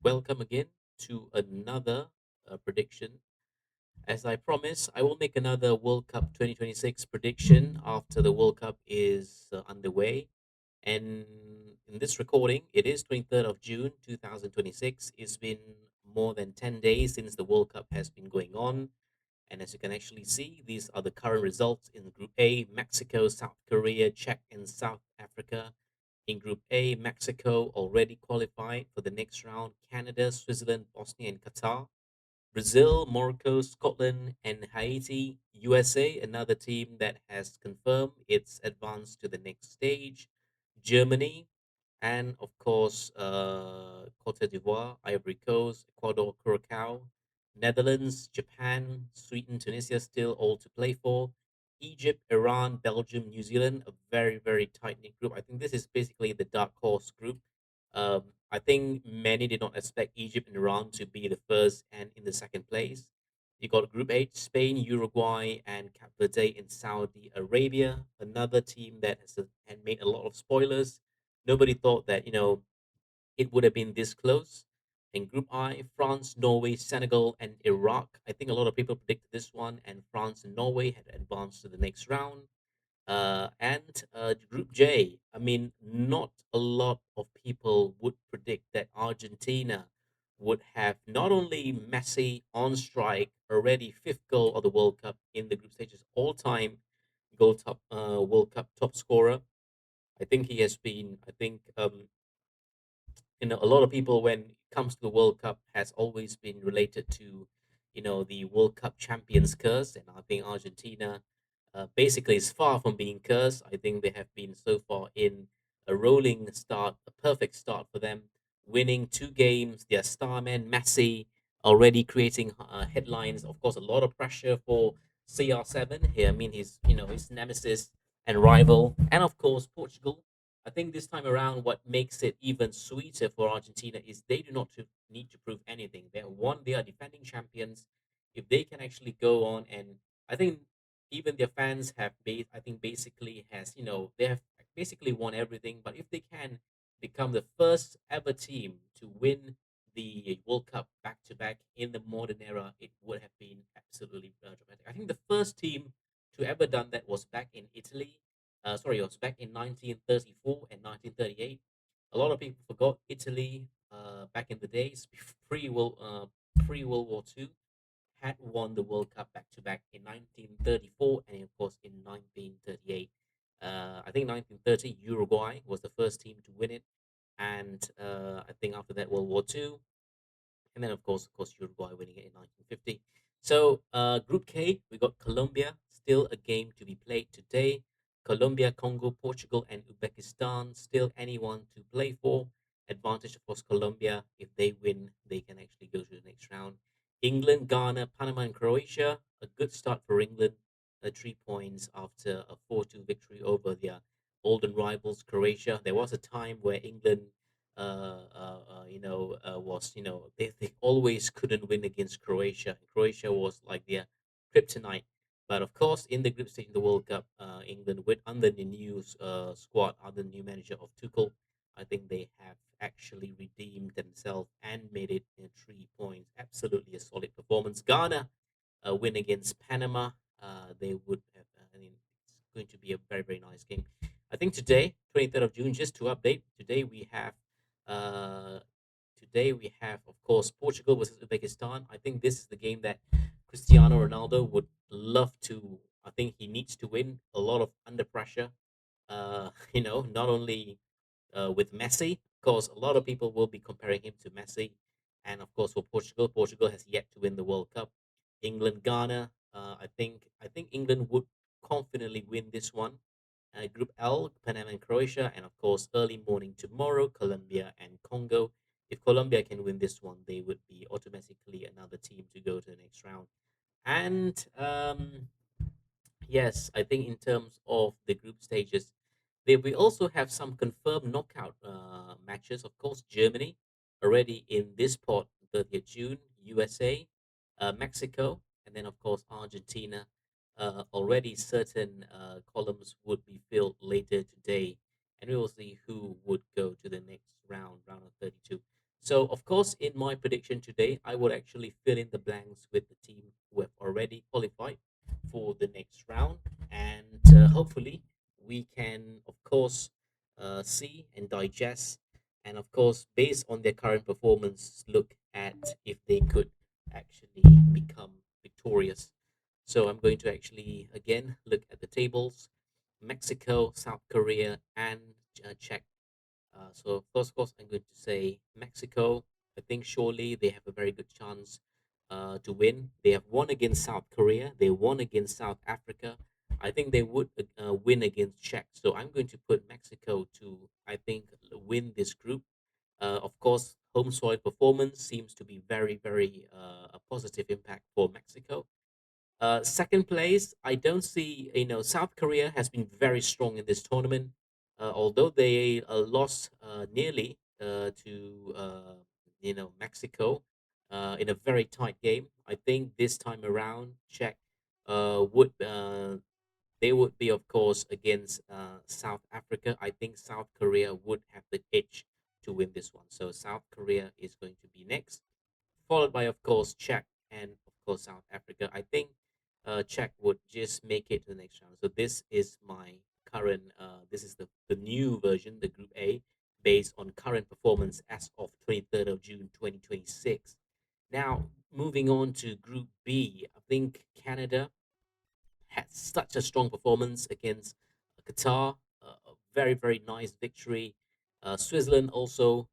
welcome again to another prediction. As I promised, I will make another World Cup 2026 prediction after the World Cup is underway. And in this recording, it is 23rd of June 2026. It's been more than 10 days since the World Cup has been going on. And as you can actually see, these are the current results in Group A: Mexico, South Korea, Czech, and South Africa. In Group A, Mexico already qualified for the next round, Canada, Switzerland, Bosnia, and Qatar. Brazil, Morocco, Scotland, and Haiti. USA, another team that has confirmed its advance to the next stage. Germany, and of course, Cote d'Ivoire, Ivory Coast, Ecuador, Curacao, Netherlands, Japan, Sweden, Tunisia still all to play for. Egypt, Iran, Belgium, New Zealand, a very, very tight knit group. I think this is basically the dark horse group. I think many did not expect Egypt and Iran to be the first and in the second place. You got Group H: Spain, Uruguay, and Cape Verde in Saudi Arabia. Another team that had made a lot of spoilers. Nobody thought that it would have been this close. In Group I, France, Norway, Senegal, and Iraq. I think a lot of people predicted this one, and France and Norway had advanced to the next round. And Group J, I mean, not a lot of people would predict that Argentina would have not only Messi on strike, already fifth goal of the World Cup in the group stages, all time World Cup top scorer. I think he has been. I think a lot of people when it comes to the World Cup has always been related to the World Cup champions curse, and I think Argentina basically is far from being cursed. I think they have been so far in a rolling start, a perfect start for them, winning two games. Their star man Messi already creating headlines. Of course, a lot of pressure for CR7 here. I mean, his nemesis and rival, and of course Portugal. I think this time around, what makes it even sweeter for Argentina is they do not need to prove anything. They are defending champions. If they can actually go on, and I think even their fans have, I think basically has, they have basically won everything. But if they can become the first ever team to win the World Cup back to back in the modern era, it would have been absolutely dramatic. I think the first team to ever done that was back in Italy. Sorry, it was back in 1934 and 1938. A lot of people forgot Italy back in the days pre World War II had won the World Cup back to back in 1934 and of course in 1938. I think 1930 Uruguay was the first team to win it, and I think after that World War II, and then of course Uruguay winning it in 1950. So Group K, we got Colombia, still a game to be played today. Colombia, Congo, Portugal, and Uzbekistan, still anyone to play for. Advantage, of course, Colombia. If they win, they can actually go to the next round. England, Ghana, Panama, and Croatia. A good start for England. 3 points after a 4-2 victory over their olden rivals, Croatia. There was a time where England was they always couldn't win against Croatia. Croatia was like their kryptonite. But of course, in the group stage in the World Cup, England with under the new squad, under the new manager of Tuchel, I think they have actually redeemed themselves and made it in 3 points. Absolutely a solid performance. Ghana win against Panama. They would have. I mean, it's going to be a very very nice game. I think today, 23rd of June, just to update, uh, of course, Portugal versus Uzbekistan. I think this is the game that Cristiano Ronaldo would love to. I think he needs to win a lot of under pressure. Not only with Messi, of course, a lot of people will be comparing him to Messi, and of course, for Portugal, Portugal has yet to win the World Cup. England, Ghana. I think England would confidently win this one. Group L, Panama and Croatia, and of course, early morning tomorrow, Colombia and Congo. If Colombia can win this one, they would be automatically another team to go to the next round. And yes, I think in terms of the group stages, we also have some confirmed knockout matches. Of course, Germany already in this pot, 30th June, USA, Mexico, and then of course Argentina. Already certain columns would be filled later today, and we will see who would go to the next round, round of 32. So, of course, in my prediction today, I will actually fill in the blanks with the team who have already qualified for the next round. And hopefully, we can, of course, see and digest, and of course, based on their current performance, look at if they could actually become victorious. So, I'm going to actually, again, look at the tables. Mexico, South Korea, and Czech. So first, of course, I'm going to say Mexico. I think surely they have a very good chance to win. They have won against South Korea. They won against South Africa. I think they would win against Czech. So I'm going to put Mexico to, I think, win this group. Of course, home soil performance seems to be very, very a positive impact for Mexico. Second place, I don't see. South Korea has been very strong in this tournament, although they lost nearly to Mexico in a very tight game. I think this time around, Czech would they would be, of course, against South Africa. I think South Korea would have the edge to win this one. So South Korea is going to be next, followed by, of course, Czech and, of course, South Africa. I think Czech would just make it to the next round. So this is my current, this is the new version, the Group A, based on current performance as of 23rd of June 2026. Now, moving on to Group B, I think Canada had such a strong performance against Qatar. A very, very nice victory. Switzerland also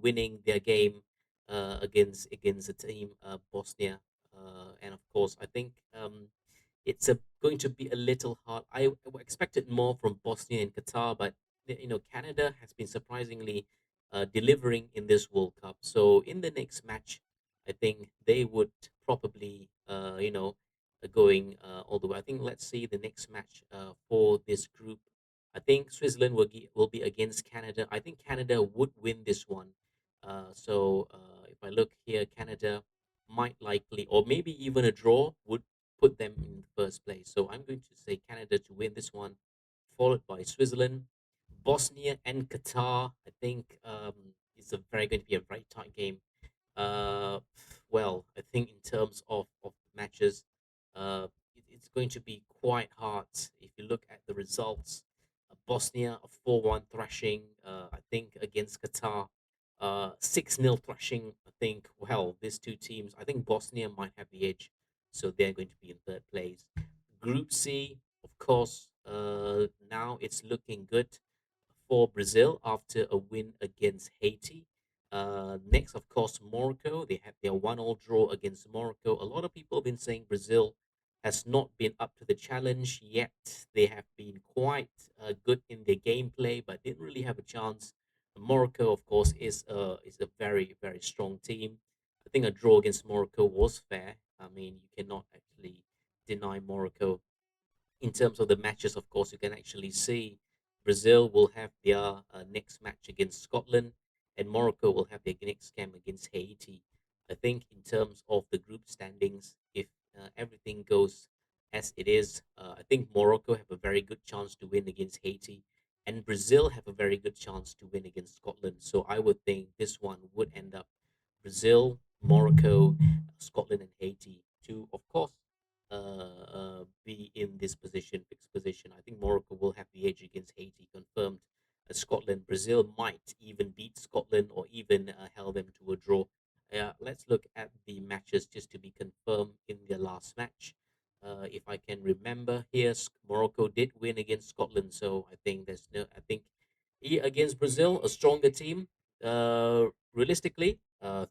winning their game against the team Bosnia, and of course, I think it's going to be a little hard. I expected more from Bosnia and Qatar, but Canada has been surprisingly delivering in this World Cup. So in the next match, I think they would probably going all the way. I think let's see the next match for this group. I think Switzerland will be against Canada. I think Canada would win this one. So if I look here, Canada might likely, or maybe even a draw would put them in the first place. So I'm going to say Canada to win this one, followed by Switzerland, Bosnia, and Qatar. I think it's a very going to be a very tight game. Uh, well, I think in terms of matches, it's going to be quite hard if you look at the results. Bosnia a 4-1 thrashing, I think against Qatar, 6-0 thrashing. I think well, these two teams, I think Bosnia might have the edge, so they're going to be in third place. Group C, of course, now it's looking good for Brazil after a win against Haiti. Next, of course, Morocco. They had their 1-all draw against Morocco. A lot of people have been saying Brazil has not been up to the challenge yet. They have been quite good in their gameplay, but didn't really have a chance. Morocco, of course, is a very, very strong team. I think a draw against Morocco was fair. I mean, you cannot actually deny Morocco in terms of the matches. Of course, you can actually see Brazil will have their next match against Scotland, and Morocco will have their next game against Haiti. I think in terms of the group standings, if everything goes as it is, I think Morocco have a very good chance to win against Haiti, and Brazil have a very good chance to win against Scotland. So I would think this one would end up Brazil, Morocco, Scotland, and Haiti to, of course, be in this position, fixed position. I think Morocco will have the edge against Haiti, confirmed. Scotland, Brazil might even beat Scotland or even held them to a draw. Let's look at the matches just to be confirmed in their last match. If I can remember here, Morocco did win against Scotland, so I think there's no. I think against Brazil, a stronger team. Realistically,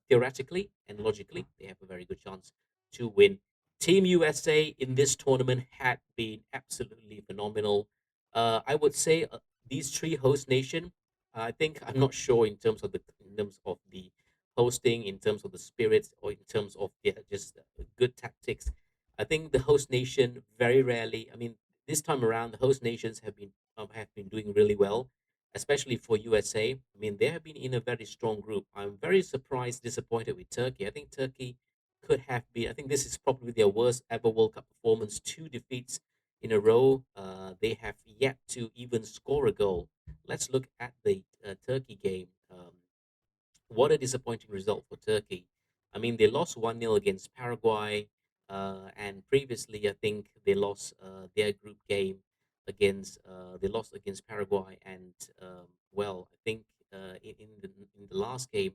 theoretically, and logically, they have a very good chance to win. Team USA in this tournament had been absolutely phenomenal. I would say these three host nation. I think I'm not sure in terms of the hosting, in terms of the spirits, or in terms of their just good tactics. I think the host nation very rarely. I mean, this time around, the host nations have been doing really well, especially for USA. I mean, they have been in a very strong group. I'm very surprised, disappointed with Turkey. I think Turkey could have been. I think this is probably their worst ever World Cup performance. Two defeats in a row. They have yet to even score a goal. Let's look at the Turkey game. What a disappointing result for Turkey. I mean, they lost 1-0 against Paraguay, and previously, I think they lost their group game they lost against Paraguay, and well, I think in the last game,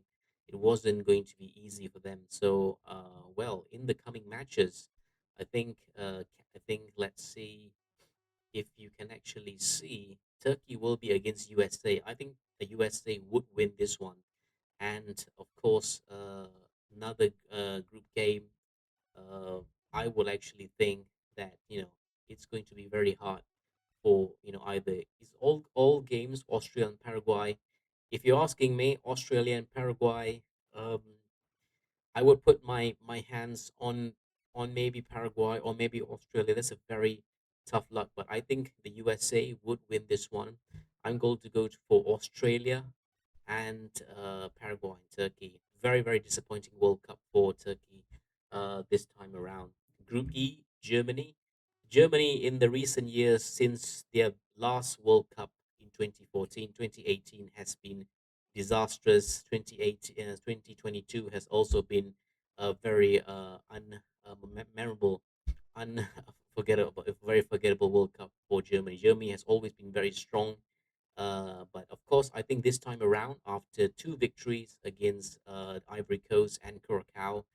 it wasn't going to be easy for them. So, well, in the coming matches, I think let's see if you can actually see Turkey will be against USA. I think the USA would win this one, and of course, another group game. Uh, I will actually think that it's going to be very hard for either it's all games Austria and Paraguay. If you're asking me, Australia and Paraguay, um, I would put my hands on maybe Paraguay or maybe Australia. That's a very tough luck, but I think the USA would win this one. I'm going to for Australia and Paraguay and Turkey. Very, very disappointing World Cup for Turkey this time around. Group E, Germany. Germany in the recent years since their last World Cup in 2014, 2018 has been disastrous. 2022 has also been a very memorable, unforgettable, very forgettable World Cup for Germany. Germany has always been very strong, but of course, I think this time around, after two victories against Ivory Coast and Curacao,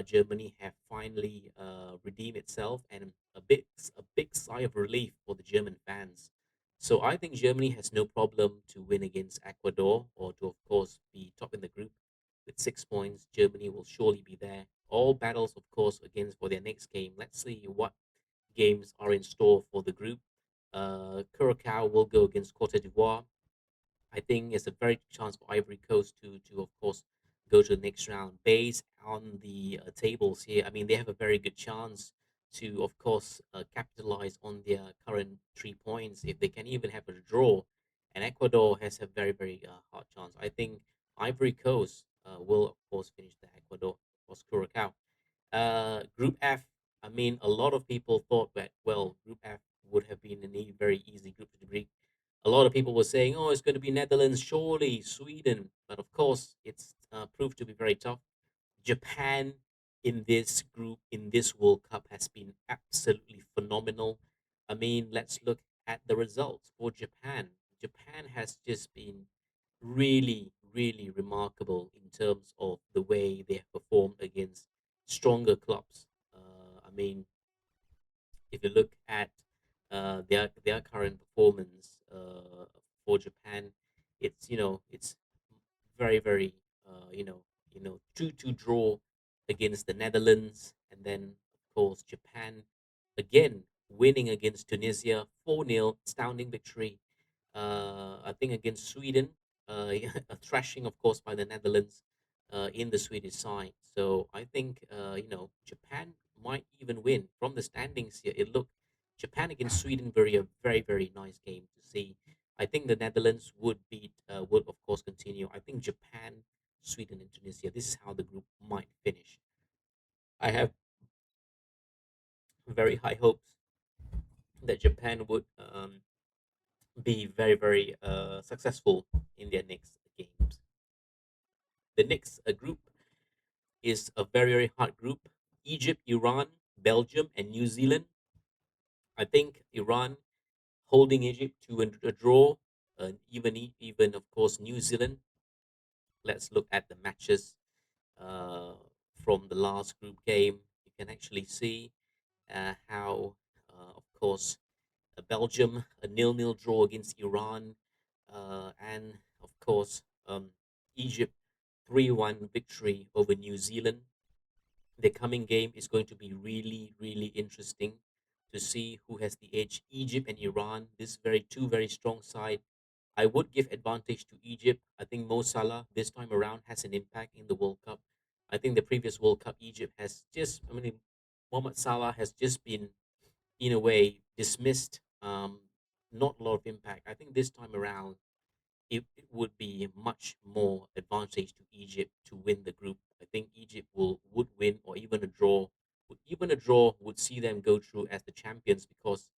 Germany have finally redeemed itself, and a big sigh of relief for the German fans. So I think Germany has no problem to win against Ecuador, or to of course be top in the group with 6 points. Germany will surely be there. All battles, of course, against for their next game. Let's see what games are in store for the group. Curacao will go against Cote d'Ivoire. I think it's a very good chance for Ivory Coast to of course go to the next round. Based on the tables here, I mean they have a very good chance to of course capitalize on their current 3 points if they can even have a draw. And Ecuador has a very very hard chance. I think Ivory Coast will of course finish the Ecuador or Curacao. Group F. I mean, a lot of people thought that well, Group F would have been very easy group to beat. A lot of people were saying, "Oh, it's going to be Netherlands, surely Sweden," but of course, it's proved to be very tough. Japan in this group in this World Cup has been absolutely phenomenal. I mean, let's look at the results for Japan. Japan has just been really, really remarkable in terms of the way they have performed against stronger clubs. I mean, if you look at their current performance for Japan, it's very very two draw against the Netherlands, and then of course Japan again winning against Tunisia 4-0, astounding victory. I think against Sweden, a thrashing of course by the Netherlands in the Swedish side. So I think Japan might even win from the standings here. It looked Japan against Sweden a very very nice game to see. I think the Netherlands would of course continue. I think Japan, Sweden, and Tunisia. This is how the group might finish. I have very high hopes that Japan would be very very successful in their next games. The next group is a very very hard group: Egypt, Iran, Belgium, and New Zealand. I think Iran holding Egypt to a draw, even of course New Zealand. Let's look at the matches uh, from the last group game. You can actually see how, of course, Belgium a nil-nil draw against Iran, and of course Egypt 3-1 victory over New Zealand. The coming game is going to be really really interesting to see who has the edge. Egypt and Iran, this two very strong side. I would give advantage to Egypt. I think Mo Salah this time around has an impact in the World Cup. I think the previous World Cup, Egypt has just, I mean, Mohamed Salah has just been, in a way, dismissed. Not a lot of impact. I think this time around, it would be much more advantage to Egypt to win the group. I think Egypt would win, or even a draw. Even a draw would see them go through as the champions, because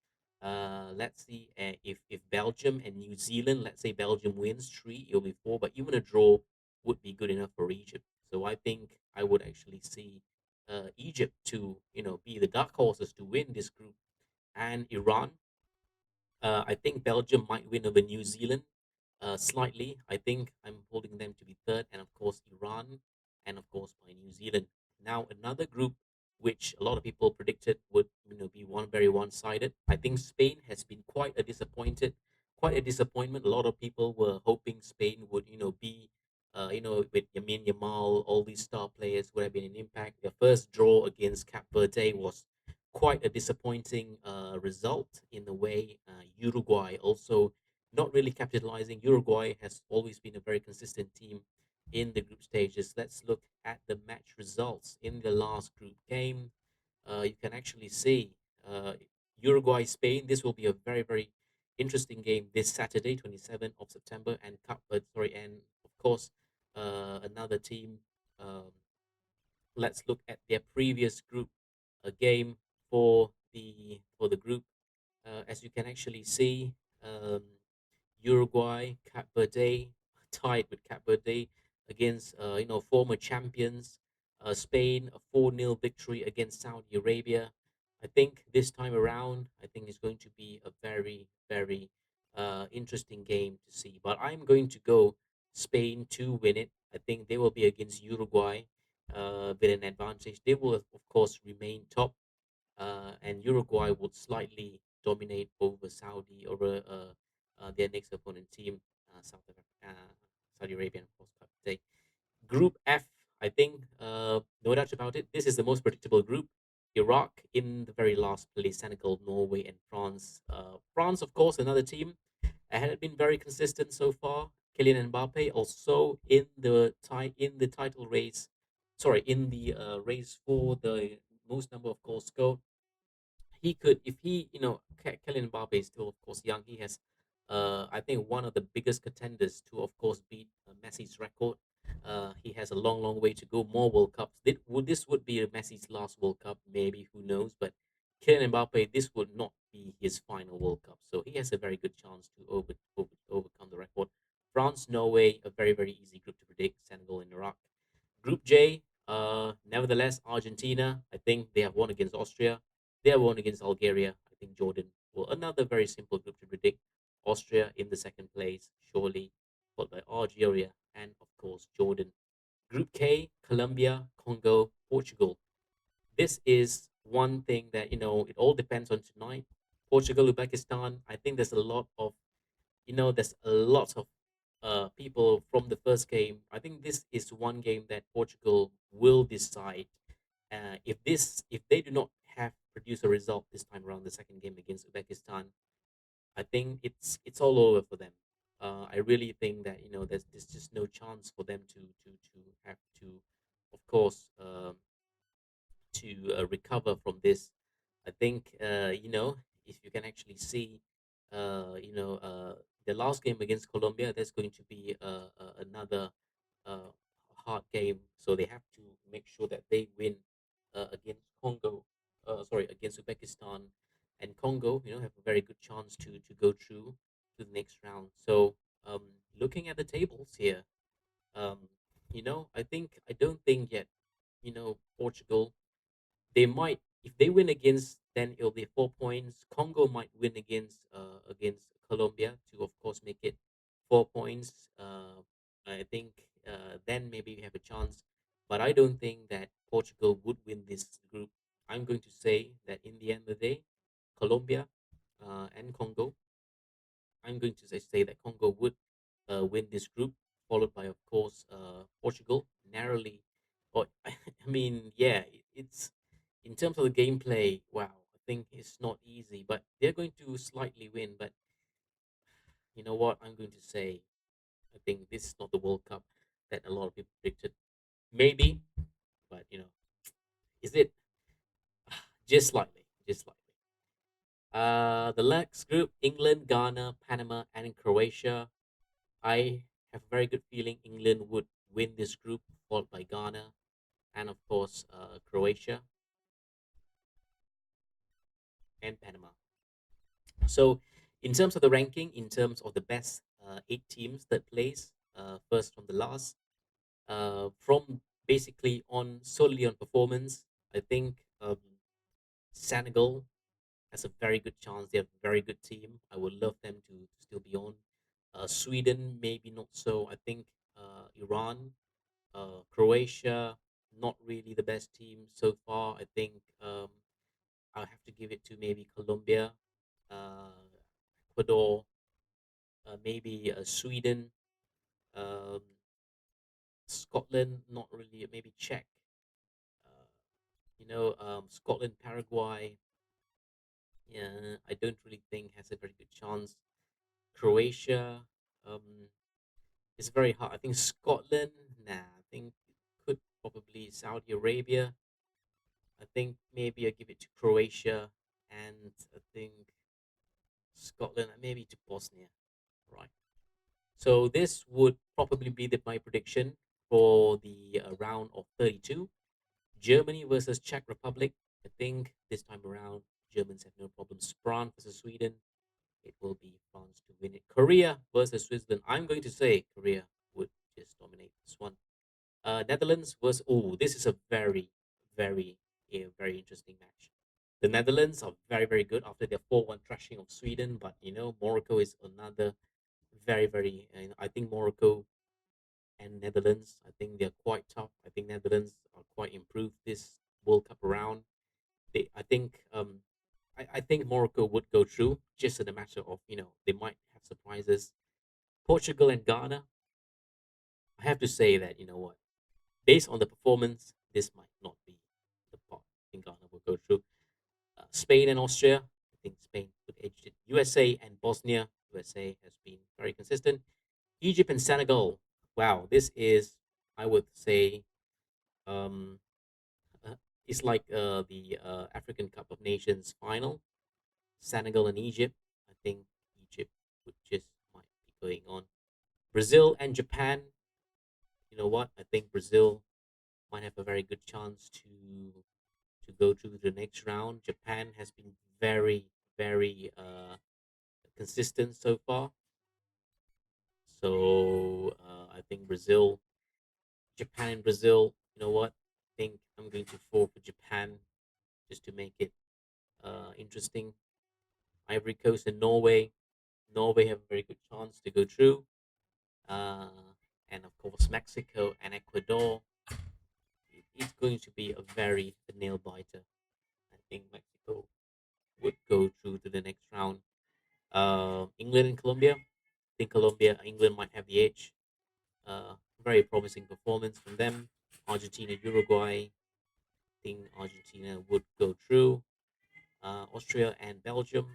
let's see, if Belgium and New Zealand, let's say Belgium wins three, it'll be four, but even a draw would be good enough for Egypt. So I think I would actually see Egypt to be the dark horses to win this group, and Iran. I think Belgium might win over New Zealand slightly. I think I'm holding them to be third, and of course Iran, and of course by New Zealand. Now another group which a lot of people predicted would be one very one-sided. I think Spain has been quite a disappointment. A lot of people were hoping Spain would be with Yamin Yamal, all these star players would have been an impact. Their first draw against Cap Verde was quite a disappointing result in the way. Uruguay also not really capitalizing. Uruguay has always been a very consistent team in the group stages. Let's look at the match results in the last group game. You can actually see uh, Uruguay Spain. This will be a very very interesting game this Saturday, 27th of September, and and of course another team. Um, let's look at their previous group game for the group. As you can actually see, um, Uruguay, Cape Verde tied with Cape Verde against former champions. Spain a 4-0 victory against Saudi Arabia. I think this time around, I think it's going to be a very very interesting game to see. But I'm going to go Spain to win it. I think they will be against Uruguay with an advantage. They will of course remain top, and Uruguay would slightly dominate over their next opponent team, Saudi Arabia, of course, today. Group F, I think, no doubt about it. This is the most predictable group. Iraq in the very last place, Senegal, Norway, and France. France, of course, another team had been very consistent so far. Kylian Mbappe also in the title race, sorry, in the race for the most number of goals scored. He could, if he, Kylian Mbappe is still, of course, young. He has, I think, one of the biggest contenders to, of course, beat Messi's record. He has a long, long way to go. More World Cups. This would be Messi's last World Cup? Maybe, who knows? But Kylian Mbappe, this would not be his final World Cup, so he has a very good chance to overcome the record. France, Norway, a very, very easy group to predict. Senegal and Iraq. Group J, nevertheless, Argentina, I think they have won against Austria. They have won against Algeria. I think Jordan. Well, another very simple group to predict. Austria in the second place, surely, followed by Algeria and, of course, Jordan. Group K, Colombia, Congo, Portugal. This is one thing that, it all depends on tonight. Portugal, Uzbekistan. I think there's a lot of people from the first game. I think this is one game that Portugal will decide. If they do not have produce a result this time around, the second game against Uzbekistan, I think it's all over for them. I really think that there's just no chance for them to have to, of course, to recover from this. I think if you can actually see, the last game against Colombia, there's going to be another uh, hard game. So they have to make sure that they win against Congo. Sorry, against Uzbekistan, and Congo. Have a very good chance to go through to the next round. So looking at the tables here, um, I don't think yet. Portugal, they might, if they win against, then it'll be 4 points. Congo might win against Colombia to, of course, make it 4 points. I think then maybe we have a chance, but I don't think that Portugal would win this group. I'm going to say that in the end of the day, Colombia and Congo. I'm going to say that Congo would win this group, followed by, of course, Portugal narrowly. Or I mean, yeah, it's in terms of the gameplay. Wow, I think it's not easy, but they're going to slightly win. But you know what? I'm going to say I think this is not the World Cup that a lot of people predicted. Maybe, but is it just slightly? Just slightly. The next group: England, Ghana, Panama, and Croatia. I have a very good feeling England would win this group, followed by Ghana and, of course, Croatia and Panama. So, in terms of the ranking, in terms of the best 8 teams that place, first from the last, From basically on solely on performance, I think Senegal has a very good chance. They have a very good team. I would love them to still be on. Sweden, maybe not so. I think Iran, Croatia, not really the best team so far. I think I'll have to give it to maybe Colombia, uh, Ecuador, maybe Sweden, um, Scotland, not really. Maybe Czech. Uh, Scotland, Paraguay. Yeah, I don't really think has a very good chance. Croatia, um, it's very hard. I think Scotland, nah. I think it could probably Saudi Arabia. I think maybe I give it to Croatia, and I think Scotland, and maybe to Bosnia. Right. So this would probably be my prediction for the round of 32. Germany versus Czech Republic. I think this time around, Germans have no problems. France versus Sweden. It will be France to win it. Korea versus Switzerland. I'm going to say Korea would just dominate this one. Netherlands versus. Oh, this is a very interesting match. The Netherlands are very, very good after their 4-1 thrashing of Sweden, but Morocco is another very. I think Morocco and Netherlands. I think they're quite tough. I think Netherlands are quite improved this World Cup around. I think I think Morocco would go through just in a matter of they might have surprises. Portugal and Ghana. I have to say that based on the performance, this might not be the part. I think Ghana will go through. Spain and Austria. I think Spain would edge it. USA and Bosnia. USA has been very consistent. Egypt and Senegal. Wow, this is I would say um, uh, it's like the African Cup of Nations final. Senegal and Egypt. I think Egypt would just might be going on. Brazil and Japan. You know what? I think Brazil might have a very good chance to go to the next round. Japan has been very consistent so far. So I think Japan and Brazil. You know what? I think I'm going to fall for Japan just to make it interesting. Ivory Coast and Norway. Norway have a very good chance to go through. Uh, and of course, Mexico and Ecuador. It's going to be a very nail biter. I think Mexico would go through to the next round. England and Colombia. I think England might have the edge. Very promising performance from them. Argentina, Uruguay. I think Argentina would go through. Austria and Belgium.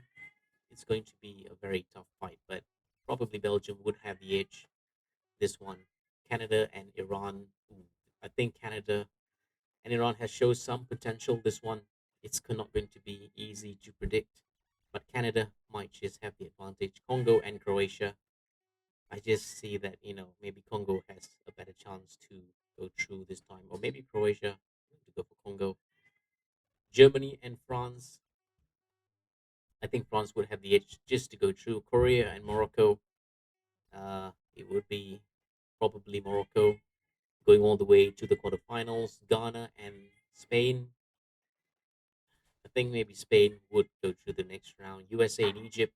It's going to be a very tough fight, but probably Belgium would have the edge. This one, Canada and Iran. Ooh, I think Canada and Iran has shown some potential. This one, it's not going to be easy to predict, but Canada might just have the advantage. Congo and Croatia. I just see that maybe Congo has a better chance to go through this time, or maybe Croatia to go for Congo. Germany and France. I think France would have the edge just to go through. Korea and Morocco. It would be probably Morocco going all the way to the quarterfinals. Ghana and Spain. I think maybe Spain would go through the next round. USA and Egypt.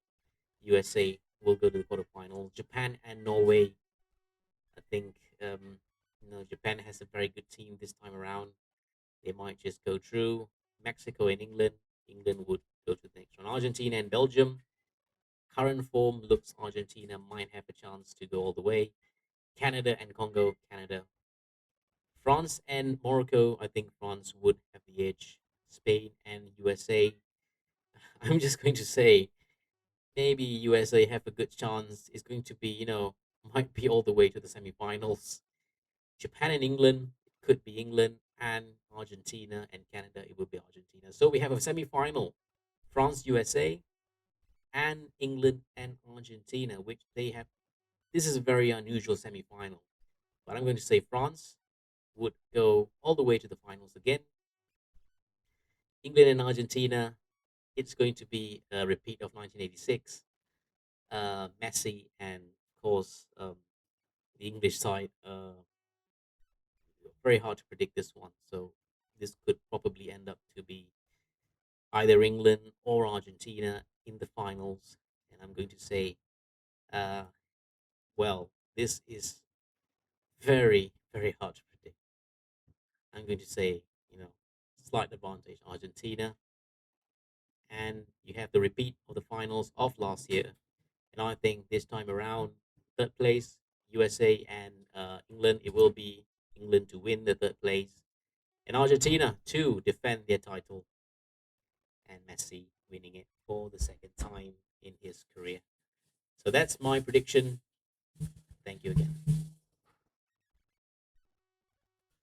USA will go to the quarterfinals. Japan and Norway. I think Japan has a very good team this time around. They might just go through. Mexico and England. England would go to the next round. Argentina and Belgium. Current form looks Argentina might have a chance to go all the way. Canada and Congo. Canada. France and Morocco. I think France would have the edge. Spain and USA. I'm just going to say maybe USA have a good chance. It's going to be, might be all the way to the semifinals. Japan and England, it could be England and Argentina and Canada, it would be Argentina. So we have a semifinal, France, USA, and England and Argentina, which they have. This is a very unusual semifinal, but I'm going to say France would go all the way to the finals again. England and Argentina, it's going to be a repeat of 1986. Messi and, of course, the English side, very hard to predict this one. So this could probably end up to be either England or Argentina in the finals. And I'm going to say, uh, well, this is very, very hard to predict. I'm going to say, slight advantage Argentina, and you have the repeat of the finals of last year. And I think this time around, third place, USA and England, it will be England to win the third place, and Argentina to defend their title, and Messi winning it for the second time in his career. So that's my prediction. Thank you again.